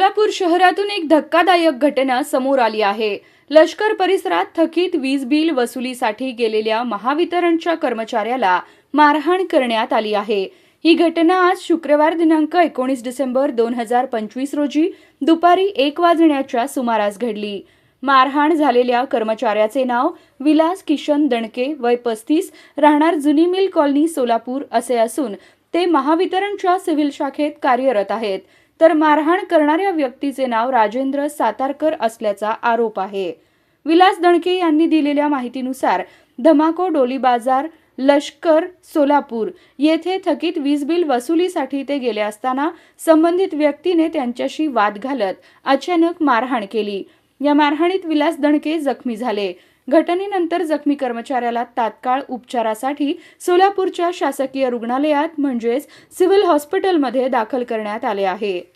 सोलापूर शहरातून एक धक्कादायक घटना समोर आली आहे. लष्कर परिसरात थकीत वीज बिल वसुलीसाठी गेलेल्या महावितरणच्या कर्मचाऱ्याला मारहाण करण्यात आली आहे. ही घटना आज शुक्रवार दिनांक 19 डिसेंबर 2025 रोजी दुपारी 1 वाजण्याच्या सुमारास घडली. मारहाण झालेल्या कर्मचाऱ्याचे नाव विलास किशन दणके, वय 35, राहणार जुनी मिल कॉलनी, सोलापूर असे असून ते महावितरणच्या सिव्हिल शाखेत कार्यरत आहेत. तर मारहाण करणाऱ्या व्यक्तीचे नाव राजेंद्र सातारकर असल्याचा आरोप आहे. विलास दणके यांनी दिलेल्या माहितीनुसार धमाको डोली बाजार, लष्कर, सोलापूर येथे थकीत वीज बिल वसुलीसाठी ते गेले असताना संबंधित व्यक्तीने त्यांच्याशी वाद घालत अचानक मारहाण केली. या मारहाणीत विलास दणके जखमी झाले. घटनेनंतर जखमी कर्मचाऱ्याला तात्काळ उपचारासाठी सोलापूरच्या शासकीय रुग्णालयात म्हणजेच सिव्हिल हॉस्पिटलमध्ये दाखल करण्यात आले आहे.